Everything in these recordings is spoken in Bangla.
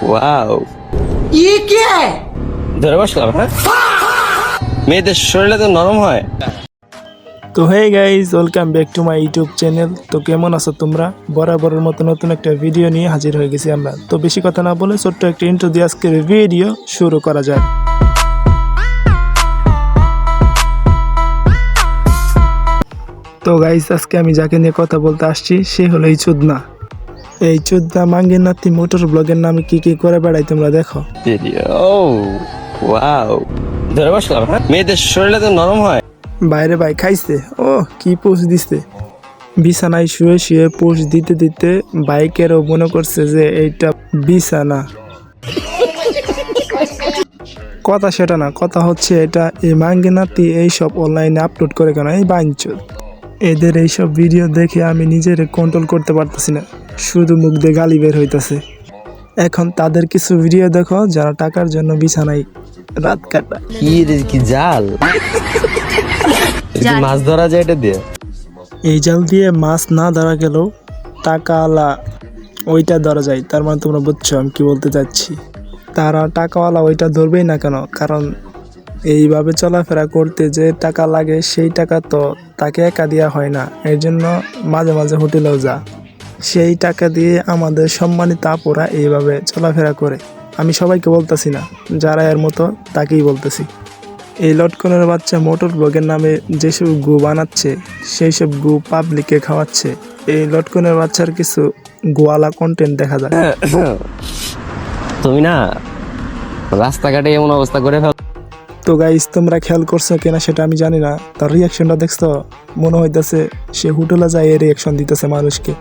ওয়াও, ধরে বসলাম। হ্যাঁ, মেয়েদের শরীরে তো নরম হয়। তো hey guys, welcome back to my YouTube channel. তো কেমন আছো তোমরা? বরাবরের মতো নতুন একটা ভিডিও নিয়ে হাজির হয়ে গেছি আমরা। তো বেশি কথা না বলে ছোট্ট একটা ইন্ট্রো দিয়ে আজকের ভিডিও শুরু করা যায়। তো গাইজ, আজকে আমি যাকে নিয়ে কথা বলতে আসছি সে হলো এই চোদনা। এই চোদনা মাঙ্গের নাতি মোটর ব্লগের নামে কি কি করে বেড়াই তোমরা দেখো। ওয়াও, ধরে বসলাম। হ্যাঁ, মেয়েদের শরীরে তো নরম হয়। বাইরে ভাই খাইছে, ও কি পোস্ট দিছে। বিছানায় শুয়ে শুয়ে পোস্ট দিতে দিতে বাইকেরও মনে করছে যে এইটা বিছানা। কথা সেটা না, কথা হচ্ছে এটা এই মাঙ্গে নাতি এইসব অনলাইনে আপলোড করে কেন? এই বাঞ্চোদ এদের এইসব ভিডিও দেখে আমি নিজের কন্ট্রোল করতে পারতেছি না, শুধু মুখ দিয়ে গালি বের হইতাছে। এখন তাদের কিছু ভিডিও দেখো যারা টাকার জন্য বিছানায় রাত কাটা। কি জাল, মাছ ধরা যায় এটা দিয়ে। এই জাল দিয়ে মাছ না ধরা গেলেও টাকাওয়ালা ওইটা ধরা যায়। তার মানে তোমরা বুঝছো আমি কি বলতে চাচ্ছি। তারা টাকাওয়ালা ওইটা ধরবেই না কেন? কারণ এইভাবে চলাফেরা করতে যে টাকা লাগে সেই টাকা তো তাকে একা দেওয়া হয় না। এর জন্য মাঝে মাঝে হোটেলেও যা, সেই টাকা দিয়ে আমাদের সম্মানিত আপুরা এইভাবে চলাফেরা করে। আমি সবাইকে বলতেছি না, যারা এর মতো তাকেই বলতেছি। এই লটকনের বাচ্চা মোটর ব্লগের নামে যেসব গু বানাচ্ছে সেই সব গু পাবলিককে খাওয়াচ্ছে। এই লটকনের বাচ্চার কিছু গোয়ালা কন্টেন্ট দেখা যায়। তুমি না রাস্তাঘাটে এমন অবস্থা করে ফেল। তো গাইস, তোমরা খেয়াল করছো কিনা সেটা আমি জানি না, তার রিয়াকশনটা দেখছো? মনে হইতেছে সে হোটেলে যায় এই রিয়াকশন দিতেছে মানুষকে,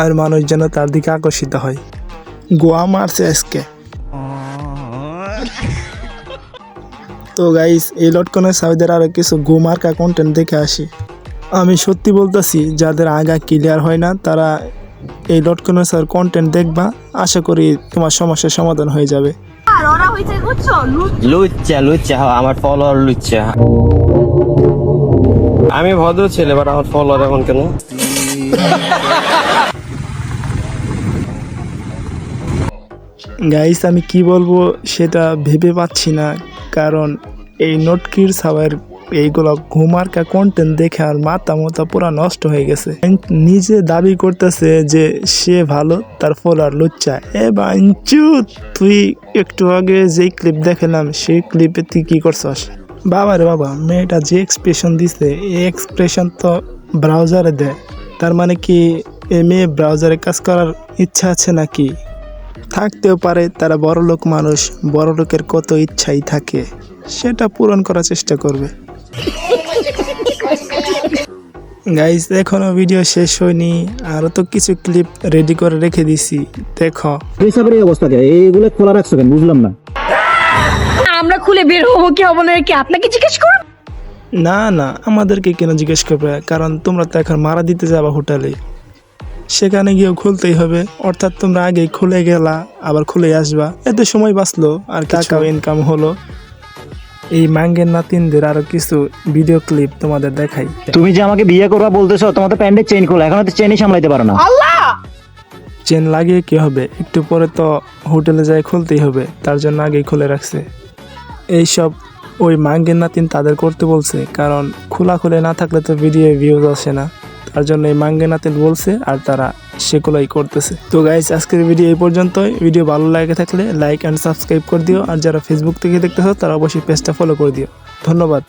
আর মানুষ যেন তার দিকে আকর্ষিত হয়। গোয়া মারছে আজকে। তো গাইস, এই লটকনের সাউদের আরো কিছু গোমার্কা কন্টেন্ট দেখে আসি। আমি সত্যি বলতেছি, যাদের আগা ক্লিয়ার হয় না তারা এই লটকনের সাউর কন্টেন্ট দেখবা, আশা করি তোমার সমস্যার সমাধান হয়ে যাবে। লুচ্চা আমার ফলোয়ার লুচ্চা। আমি ভদ্র ছেলে, বাট আমার ফলোয়ার এখন কেন? গাইস, আমি কি বলবো সেটা ভেবে পাচ্ছি না, কারণ এই নটকির সাওয়ার এইগুলো ঘুমার্কা কন্টেন্ট দেখে আর মাথা মতো পুরা নষ্ট হয়ে গেছে। নিজে দাবি করতেছে যে সে ভালো, তার ফলোয়ার লুচ্চা। এ বাঞ্চু, তুই একটু আগে যেই ক্লিপ দেখালাম সেই ক্লিপে তুই কি করছস? বাবা রে বাবা, মেয়েটা যে এক্সপ্রেশন দিছে এই এক্সপ্রেশন তো ব্রাউজারে দেয়। তার মানে কি এ মেয়ে ব্রাউজারে কাজ করার ইচ্ছা আছে নাকি? থাকতেও পারে, তারা বড় লোক মানুষ, বড় লোকের কত ইচ্ছাই থাকে, সেটা পূরণ করার চেষ্টা করবে। গাইস, এখনো ভিডিও শেষ হয়নি, আরো তো কিছু ক্লিপ রেডি করে রেখে দিছি, দেখো। পেশাবের এই অবস্থা কে? এইগুলো খোলা রাখছো কেন? বুঝলাম না। আমরা খুলে বের হবো কি হবো না কি আপনাকে জিজ্ঞেস করব? না না, আমাদেরকে কেন জিজ্ঞেস করবে? কারণ তোমরা তো এখন মারা দিতে যাবা হোটেলে, সেখানে গিয়েও খুলতেই হবে। অর্থাৎ তোমরা আগেই খুলে গেলা, আবার খুলে আসবা, এতে সময় বাঁচলো আর টাকাও ইনকাম হলো। এই মাঙ্গের নাতিনদের আরো কিছু ভিডিও ক্লিপ তোমাদের দেখাই। তুমি যে আমাকে বিয়ে করবা বলতেছো, তোমার তো প্যান্টের চেইন খোলা, এখনো তো চেইনই সামলাইতে পারো না। চেন লাগিয়ে কি হবে? একটু পরে তো হোটেলে যাই খুলতেই হবে, তার জন্য আগেই খুলে রাখছে। এইসব ওই মাঙ্গের নাতিন তাদের করতে বলছে, কারণ খোলা খুলে না থাকলে তো ভিডিও ভিউজ আসে না, তার জন্য এই মাঙ্গের নাতিন বলছে আর তারা সেগুলোই করতেছে। তো গাইস, আজকের ভিডিও এই পর্যন্তই। ভিডিও ভালো লাগে থাকলে লাইক অ্যান্ড সাবস্ক্রাইব করে দিও, আর যারা ফেসবুক থেকে দেখতেছো তারা অবশ্যই পেজটা ফলো করে দিও। ধন্যবাদ।